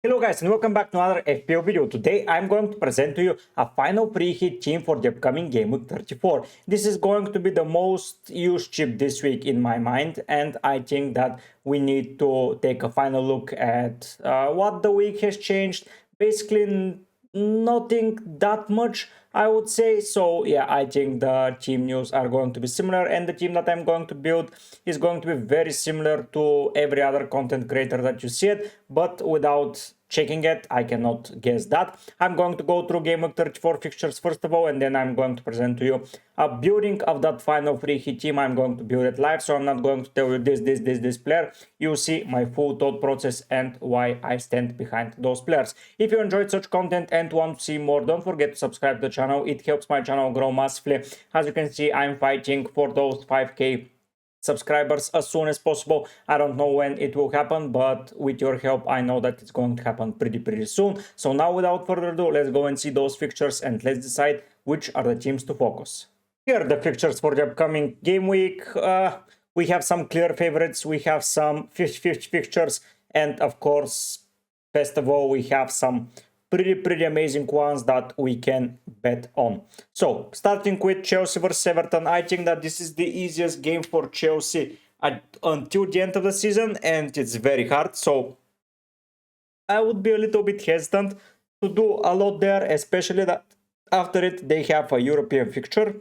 Hello guys and welcome back to another FPL video. Today I'm going to present to you a final pre-hit team for the upcoming Gameweek 34. This is going to be the most used chip this week in my mind, and I think that we need to take a final look at what the week has changed. Basically nothing that much, I would say. So yeah, I think the team news are going to be similar, and the team that I'm going to build is going to be very similar to every other content creator that you see it, but without checking it, I cannot guess that. I'm going to go through Gameweek34 fixtures first of all, and then I'm going to present to you a building of that final free hit team. I'm going to build it live, so I'm not going to tell you this player. You see my full thought process and why I stand behind those players. If you enjoyed such content and want to see more, don't forget to subscribe to the channel. It helps my channel grow massively. As you can see, I'm fighting for those 5k subscribers as soon as possible. I don't know when it will happen, but with your help I know that it's going to happen pretty soon. So now without further ado, let's go and see those fixtures and let's decide which are the teams to focus. Here are the fixtures for the upcoming game week. We have some clear favorites, we have some 50-50 fixtures, and of course, best of all, we have some pretty amazing ones that we can bet on. So starting with Chelsea versus Everton, I think that this is the easiest game for Chelsea until the end of the season, and it's very hard. So I would be a little bit hesitant to do a lot there, especially that after it they have a European fixture.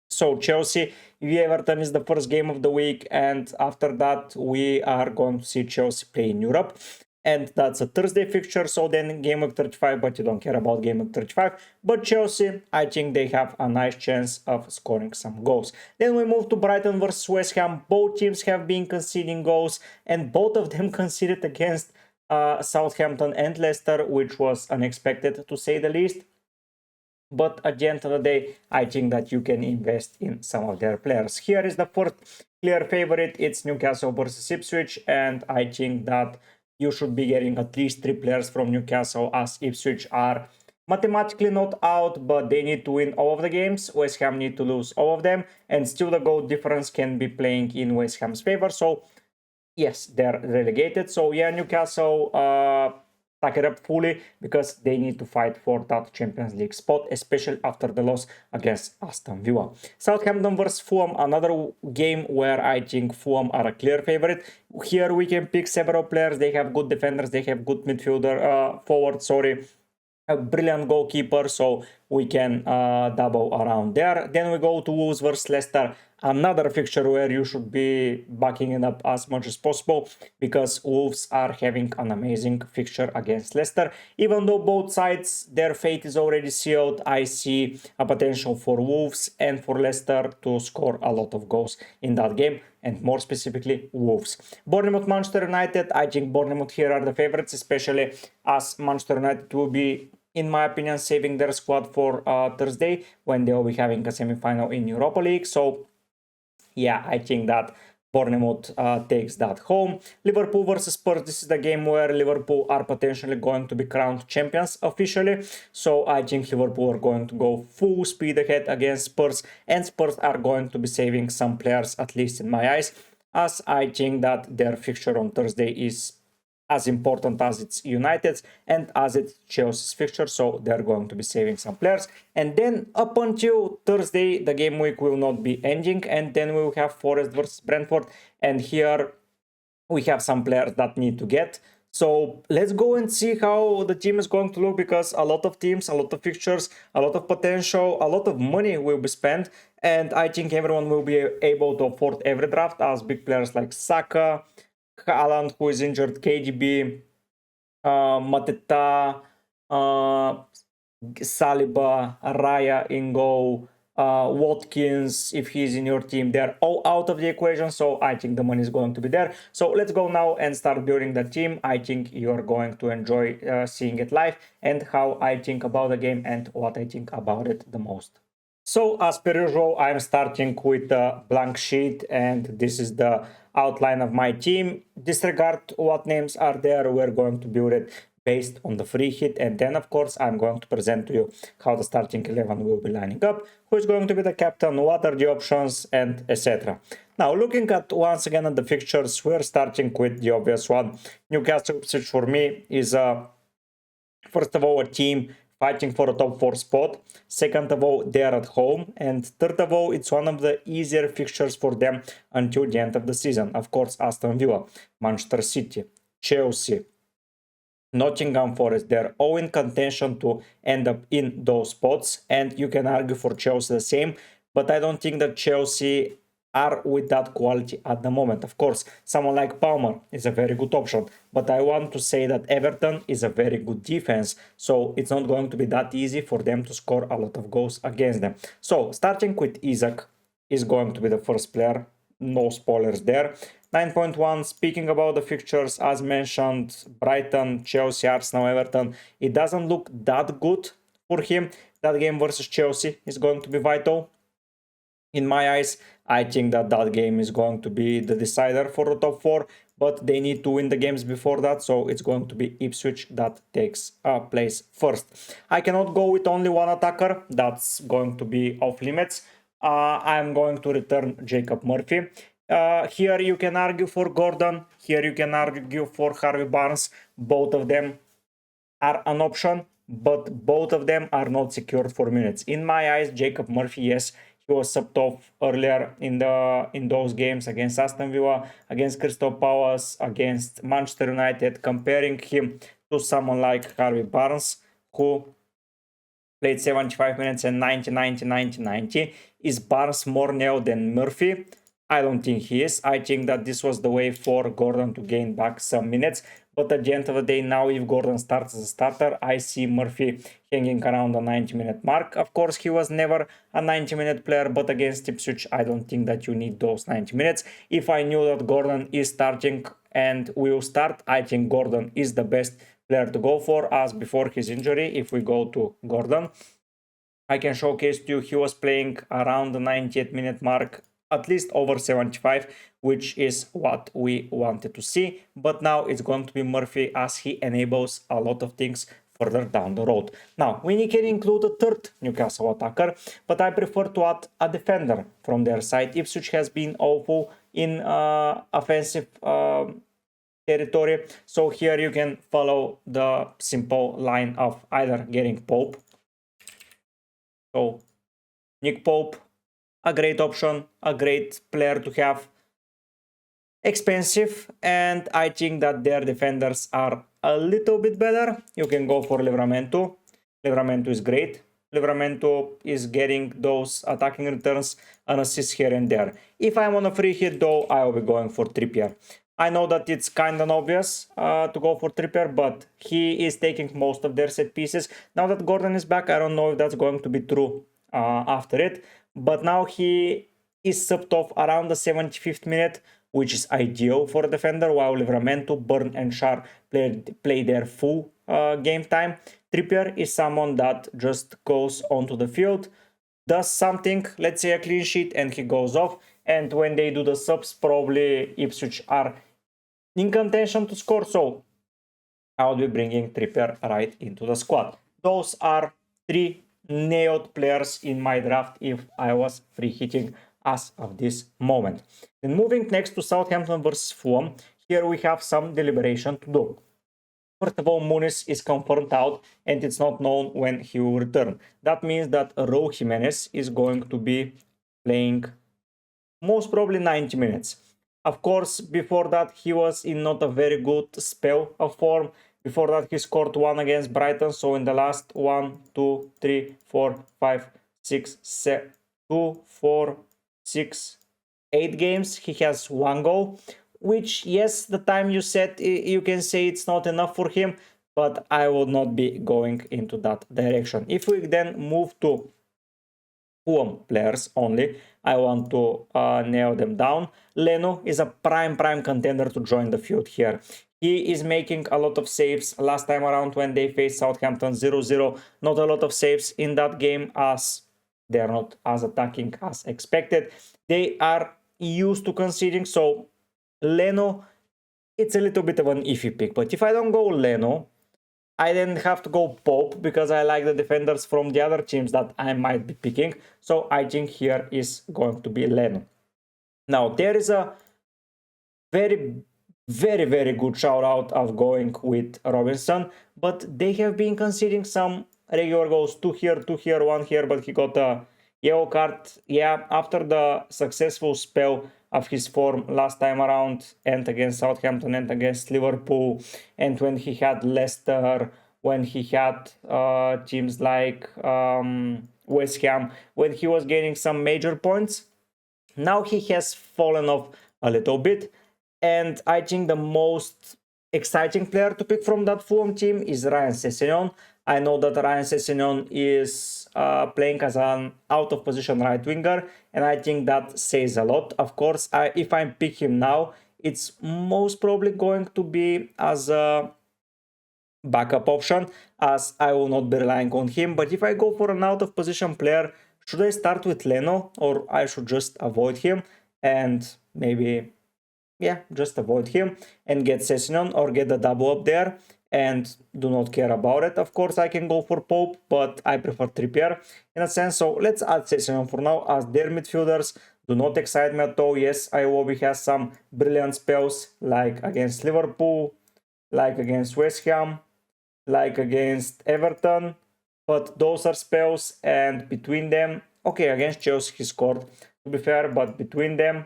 So Chelsea v Everton is the first game of the week, and after that we are going to see Chelsea play in Europe. And that's a Thursday fixture, so then Gameweek 35, but you don't care about Gameweek 35. But Chelsea, I think they have a nice chance of scoring some goals. Then we move to Brighton versus West Ham. Both teams have been conceding goals, and both of them conceded against Southampton and Leicester, which was unexpected to say the least. But at the end of the day, I think that you can invest in some of their players. Here is the first clear favorite. It's Newcastle versus Ipswich, and I think that you should be getting at least 3 players from Newcastle, as Ipswich are mathematically not out, but they need to win all of the games. West Ham need to lose all of them, and still the goal difference can be playing in West Ham's favor. So yes, they're relegated. So yeah, Newcastle pack it up fully because they need to fight for that Champions League spot, especially after the loss against Aston Villa. Southampton versus Fulham, another game where I think Fulham are a clear favorite. Here we can pick several players. They have good defenders, they have good forward, a brilliant goalkeeper, so we can double around there. Then we go to Wolves versus Leicester, another fixture where you should be backing it up as much as possible because Wolves are having an amazing fixture against Leicester. Even though both sides, their fate is already sealed, I see a potential for Wolves and for Leicester to score a lot of goals in that game, and more specifically Wolves. Bournemouth Manchester United, I think Bournemouth here are the favorites, especially as Manchester United will be, in my opinion, saving their squad for Thursday when they will be having a semi-final in Europa League. So yeah, I think that Bournemouth takes that home. Liverpool versus Spurs, this is the game where Liverpool are potentially going to be crowned champions officially. So I think Liverpool are going to go full speed ahead against Spurs, and Spurs are going to be saving some players, at least in my eyes, as I think that their fixture on Thursday is as important as it's United's and as it's Chelsea's fixture, so they're going to be saving some players. And then up until Thursday, the game week will not be ending, and then we will have Forest versus Brentford, and here we have some players that need to get. So let's go and see how the team is going to look, because a lot of teams, a lot of fixtures, a lot of potential, a lot of money will be spent, and I think everyone will be able to afford every draft, as big players like Saka, Haaland, who is injured, KDB, Mateta, Saliba, Raya in goal, Watkins, if he's in your team, they're all out of the equation, so I think the money is going to be there. So let's go now and start building the team. I think you're going to enjoy seeing it live and how I think about the game and what I think about it the most. So as per usual, I'm starting with a blank sheet, and this is the outline of my team. Disregard what names are there, we're going to build it based on the free hit, and then of course I'm going to present to you how the starting 11 will be lining up, who is going to be the captain, what are the options, and etc. Now, looking at once again at the fixtures, we're starting with the obvious one. Newcastle, which for me is first of all a team fighting for a top 4 spot. Second of all, they are at home. And third of all, it's one of the easier fixtures for them until the end of the season. Of course, Aston Villa, Manchester City, Chelsea, Nottingham Forest, they're all in contention to end up in those spots. And you can argue for Chelsea the same. But I don't think that Chelsea are with that quality at the moment. Of course, someone like Palmer is a very good option, but I want to say that Everton is a very good defense, so it's not going to be that easy for them to score a lot of goals against them. So starting with Isaac is going to be the first player, no spoilers there. 9.1, speaking about the fixtures, as mentioned, Brighton, Chelsea, Arsenal, Everton, it doesn't look that good for him. That game versus Chelsea is going to be vital. In my eyes, I think that that game is going to be the decider for the top 4, but they need to win the games before that, so it's going to be Ipswich that takes place first. I cannot go with only one attacker, that's going to be off limits. I'm going to return Jacob Murphy. Here you can argue for Gordon, here you can argue for Harvey Barnes. Both of them are an option, but both of them are not secured for minutes. In my eyes, Jacob Murphy, yes, he was subbed off earlier in those games against Aston Villa, against Crystal Palace, against Manchester United, comparing him to someone like Harvey Barnes, who played 75 minutes and 90. Is Barnes more nailed than Murphy? I don't think he is. I think that this was the way for Gordon to gain back some minutes. But at the end of the day, now if Gordon starts as a starter, I see Murphy hanging around the 90-minute mark. Of course, he was never a 90-minute player, but against Ipswich, I don't think that you need those 90 minutes. If I knew that Gordon is starting and will start, I think Gordon is the best player to go for, as before his injury. If we go to Gordon, I can showcase to you he was playing around the 98-minute mark, at least over 75, which is what we wanted to see. But now it's going to be Murphy, as he enables a lot of things further down the road. Now, we can include a third Newcastle attacker, but I prefer to add a defender from their side. Ipswich has been awful in offensive territory, so here you can follow the simple line of either getting Pope. So, Nick Pope, a great option, a great player to have. Expensive, and I think that their defenders are a little bit better. You can go for Livramento. Livramento is great. Livramento is getting those attacking returns and assists here and there. If I'm on a free hit though, I will be going for Trippier. I know that it's kind of obvious to go for Trippier, but he is taking most of their set pieces. Now that Gordon is back, I don't know if that's going to be true after it. But now he is subbed off around the 75th minute, which is ideal for a defender, while Livramento, Burn and Schär play their full game time. Trippier is someone that just goes onto the field, does something, let's say a clean sheet, and he goes off. And when they do the subs, probably Ipswich are in contention to score, so I'll be bringing Trippier right into the squad. Those are 3 nailed players in my draft if I was free hitting as of this moment. Then moving next to Southampton versus Fulham, here we have some deliberation to do. First of all, Muniz is confirmed out and it's not known when he will return. That means that Raul Jimenez is going to be playing most probably 90 minutes. Of course, before that, he was in not a very good spell of form. Before that, he scored 1 against Brighton. So in the last 1, 2, 3, 4, 5, 6, 7, 2, 4, 6, 8 games, he has 1 goal. Which, yes, the time you said, you can say it's not enough for him. But I will not be going into that direction. If we then move to Fulham players only, I want to nail them down. Leno is a prime contender to join the field here. He is making a lot of saves. Last time around when they faced Southampton 0-0, not a lot of saves in that game, as they are not as attacking as expected. They are used to conceding, so Leno, it's a little bit of an iffy pick. But if I don't go Leno, I then have to go Pope, because I like the defenders from the other teams that I might be picking. So I think here is going to be Leno. Now, there is a very, very good shout out of going with Robinson, but they have been conceding some regular goals, two here, one here, but he got a yellow card. Yeah, after the successful spell of his form last time around, and against Southampton and against Liverpool, and when he had Leicester, when he had teams like West Ham, when he was gaining some major points. Now he has fallen off a little bit, and I think the most exciting player to pick from that Fulham team is Ryan Sessegnon. I know that Ryan Sessegnon is playing as an out of position right winger, and I think that says a lot. Of course, if I pick him now, it's most probably going to be as a backup option, as I will not be relying on him. But if I go for an out of position player, should I start with Leno, or I should just avoid him and maybe, yeah, just avoid him and get Sessegnon or get the double up there and do not care about it? Of course, I can go for Pope, but I prefer Trippier in a sense. So let's add Sessegnon for now, as their midfielders do not excite me at all. Yes, Iwobi has some brilliant spells, like against Liverpool, like against West Ham, like against Everton, but those are spells, and between them, okay, against Chelsea he scored, to be fair, but between them,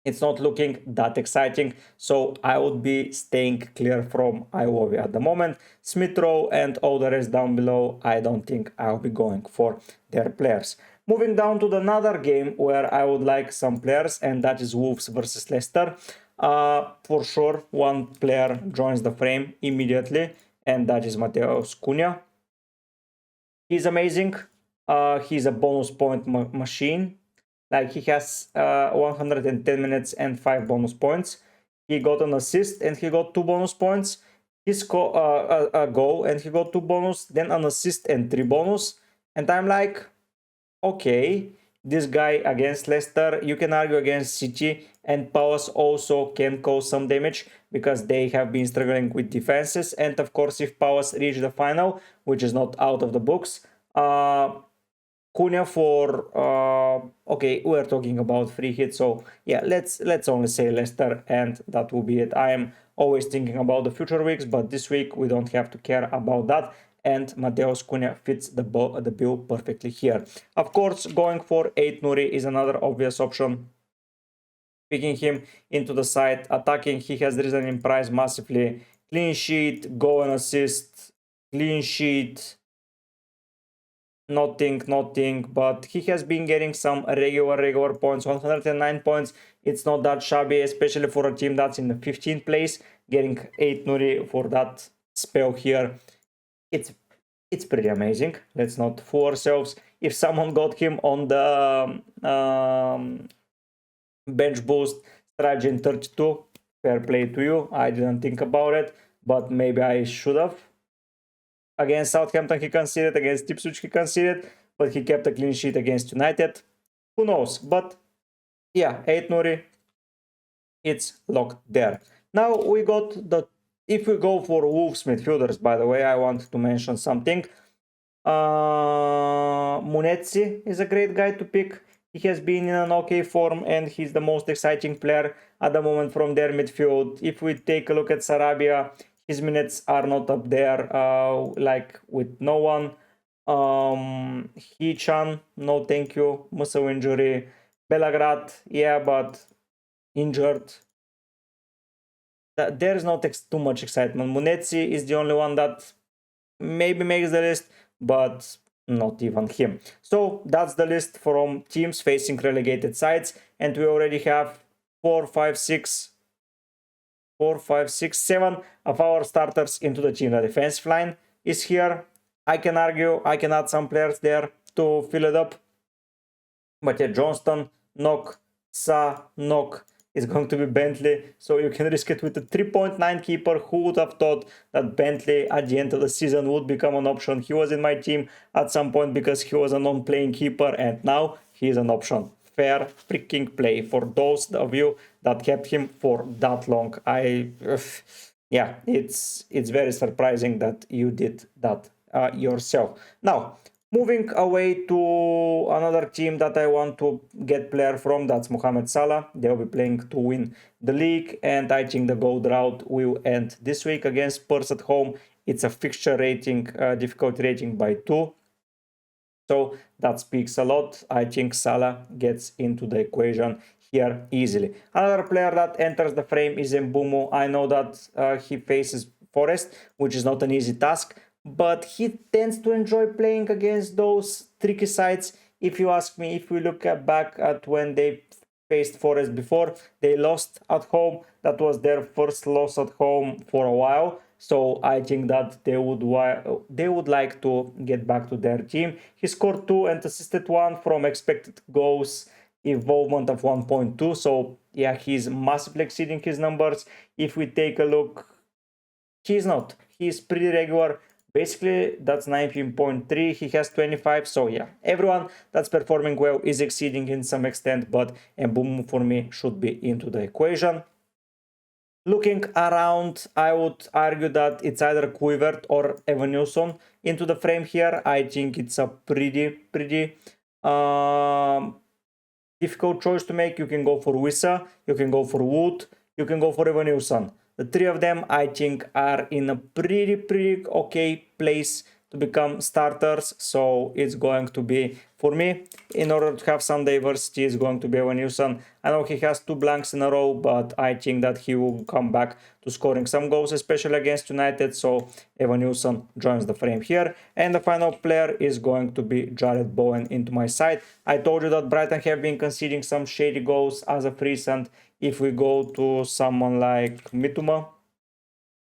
it's not looking that exciting, so I would be staying clear from Iwobi at the moment. Smith Rowe and all the rest down below, I don't think I'll be going for their players. Moving down to another game where I would like some players, and that is Wolves versus Leicester. For sure, one player joins the frame immediately, and that is Mateus Cunha. He's amazing. He's a bonus point machine. Like, he has 110 minutes and 5 bonus points. He got an assist and he got 2 bonus points. He scored a goal and he got 2 bonus, then an assist and 3 bonus. And I'm like, okay, this guy against Leicester, you can argue against City, and Palace also can cause some damage because they have been struggling with defenses. And of course, if Palace reach the final, which is not out of the books, Cunha for okay, we're talking about free hit, so yeah, let's only say Leicester, and that will be it. I am always thinking about the future weeks, but this week we don't have to care about that, and Mateus Cunha fits the bill perfectly here. Of course, going for 8 Nuri is another obvious option. Picking him into the side, attacking, he has risen in price massively. Clean sheet, goal and assist, clean sheet, nothing, but he has been getting some regular points. 109 points, it's not that shabby, especially for a team that's in the 15th place. Getting 8 Nuri for that spell here, it's pretty amazing. Let's not fool ourselves. If someone got him on the bench boost strategy in 32, fair play to you. I didn't think about it, but maybe I should have. Against Southampton he conceded, against Ipswich he conceded, but he kept a clean sheet against United. Who knows? But yeah, 8 Nuri, it's locked there. Now we got the, if we go for Wolves midfielders, by the way, I want to mention something. Munetsi is a great guy to pick. He has been in an okay form, and he's the most exciting player at the moment from their midfield. If we take a look at Sarabia, his minutes are not up there, like with no one. Hichan, no thank you. Muscle injury. Belgrad, yeah, but injured. There is not too much excitement. Munetsi is the only one that maybe makes the list, but not even him. So that's the list from teams facing relegated sides, and we already have 7 of our starters into the team. The defensive line is here. I can argue, I can add some players there to fill it up. But yeah, Johnston, knock, Sa, knock, is going to be Bentley. So you can risk it with a 3.9 keeper. Who would have thought that Bentley at the end of the season would become an option? He was in my team at some point because he was a non-playing keeper, and now he is an option. Fair freaking play for those of you that kept him for that long. Yeah, it's very surprising that you did that yourself. Now, Moving away to another team that I want to get player from, that's Mohamed Salah. They'll be playing to win the league, and I think the gold route will end this week against Spurs at home. It's a fixture rating, difficulty rating by 2. So that speaks a lot. I think Salah gets into the equation here easily. Another player that enters the frame is Mbumo. I know that he faces Forest, which is not an easy task, but he tends to enjoy playing against those tricky sides. If you ask me, if we look back at when they faced Forest before, they lost at home. That was their first loss at home for a while. So I think that they would like to get back to their team. He scored 2 and assisted 1 from expected goals involvement of 1.2. So yeah, he's massively exceeding his numbers. If we take a look, he's not. He's pretty regular. Basically, that's 19.3. He has 25. So yeah, everyone that's performing well is exceeding in some extent, but Mbumo for me should be into the equation. Looking around, I would argue that it's either Kluivert or Evanilson into the frame here. I think it's a pretty difficult choice to make. You can go for Wissa, you can go for Wood, you can go for Evanilson. The three of them, I think, are in a pretty okay place to become starters. So it's going to be, for me, in order to have some diversity, it's going to be Evanilson. I know he has 2 blanks in a row, but I think that he will come back to scoring some goals, especially against United. So Evanilson joins the frame here. And the final player is going to be Jared Bowen into my side. I told you that Brighton have been conceding some shady goals as of recent. If we go to someone like Mitoma,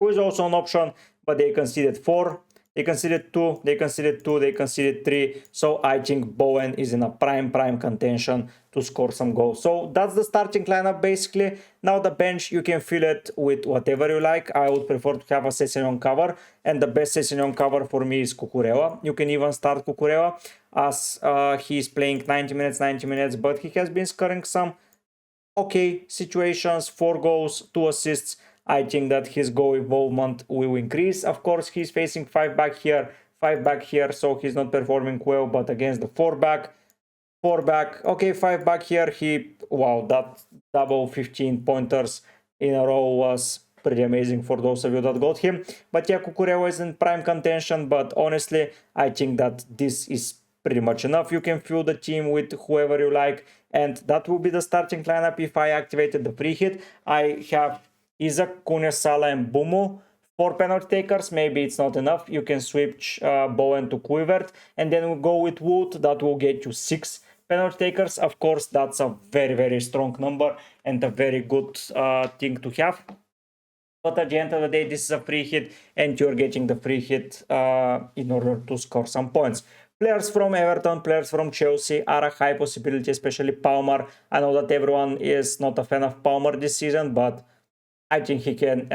who is also an option, but they conceded 4. They conceded 2, they conceded 2, they conceded 3. So I think Bowen is in a prime contention to score some goals. So that's the starting lineup basically. Now the bench, you can fill it with whatever you like. I would prefer to have a Sessegnon cover, and the best Sessegnon cover for me is Cucurella. You can even start Cucurella as he's playing 90 minutes, but he has been scoring some okay situations, 4 goals, 2 assists. I think that his goal involvement will increase. Of course, he's facing 5 back here, 5 back here, so he's not performing well, but against the 4 back, okay, 5 back here, wow, that double 15 pointers in a row was pretty amazing for those of you that got him. But yeah, Cucurella is in prime contention, but honestly, I think that this is pretty much enough. You can fill the team with whoever you like, and that will be the starting lineup if I activated the free hit. I have Isaac, Cunha, Salah, and Mbumo. 4 penalty takers, maybe it's not enough. You can switch Bowen to Kluivert, and then we'll go with Wood. That will get you 6 penalty takers. Of course, that's a very strong number and a very good thing to have. But at the end of the day, this is a free hit, and you're getting the free hit in order to score some points. Players from Everton, players from Chelsea are a high possibility, especially Palmer. I know that everyone is not a fan of Palmer this season, but I think he can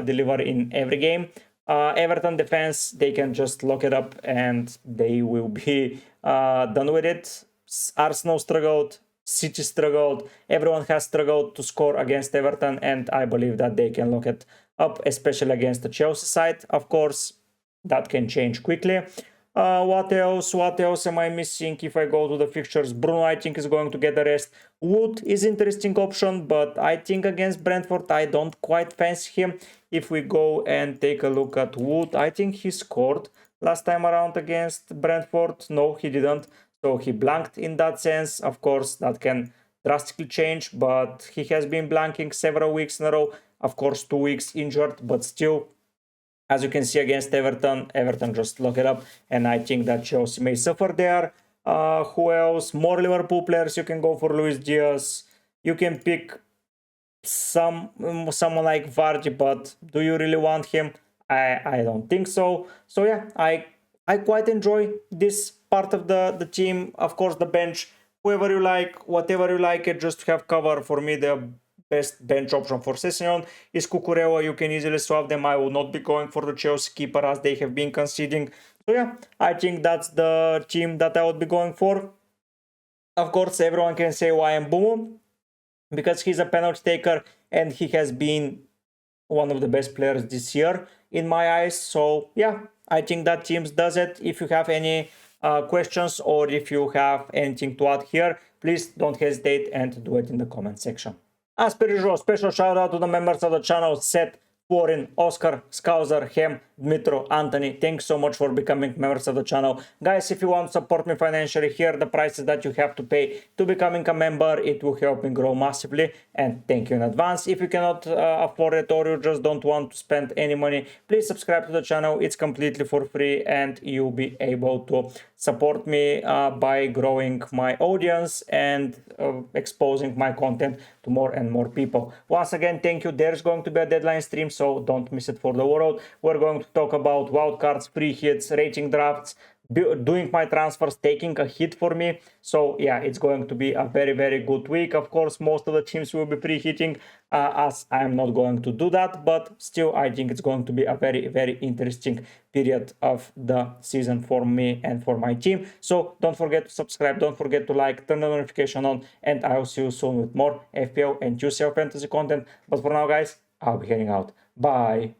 deliver in every game. Everton defense, they can just lock it up and they will be done with it. Arsenal struggled, City struggled, everyone has struggled to score against Everton, and I believe that they can lock it up, especially against the Chelsea side. Of course, that can change quickly. What else? What else am I missing? If I go to the fixtures, Bruno, I think, is going to get the rest. Wood is interesting option, but I think against Brentford, I don't quite fancy him. If we go and take a look at Wood, I think he scored last time around against Brentford. No, he didn't. So he blanked in that sense. Of course, that can drastically change, but he has been blanking several weeks in a row. Of course, 2 weeks injured, but still, as you can see against Everton, just lock it up, and I think that Chelsea may suffer there. Who else? More Liverpool players. You can go for Luis Diaz. You can pick someone like Vardy, but do you really want him? I don't think so. So yeah, I quite enjoy this part of the team. Of course, the bench, whoever you like, whatever you like, it just to have cover. For me, the best bench option for Sessegnon is Cucurella. You can easily swap them. I will not be going for the Chelsea keeper as they have been conceding. So yeah, I think that's the team that I would be going for. Of course, everyone can say why Mbumo, because he's a penalty taker and he has been one of the best players this year in my eyes. So yeah, I think that team does it. If you have any questions, or if you have anything to add here, please don't hesitate and do it in the comment section. As per usual, special shout out to the members of the channel: Seth, Florin, Oscar, Scouser, Hem, Dmitro, Anthony. Thanks so much for becoming members of the channel. Guys, if you want to support me financially, here are the prices that you have to pay to becoming a member. It will help me grow massively, and thank you in advance. If you cannot afford it, or you just don't want to spend any money, please subscribe to the channel. It's completely for free, and you'll be able to support me by growing my audience and exposing my content to more and more people. Once again, thank you. There's going to be a deadline stream, so don't miss it for the world. We're going to talk about wildcards, free hits, rating drafts, doing my transfers, taking a hit for me. So yeah, it's going to be a very good week. Of course, most of the teams will be pre-hitting, as I'm not going to do that, but still I think it's going to be a very interesting period of the season for me and for my team. So don't forget to subscribe, don't forget to like, turn the notification on, and I'll see you soon with more FPL and UCL fantasy content. But for now, guys, I'll be heading out. Bye.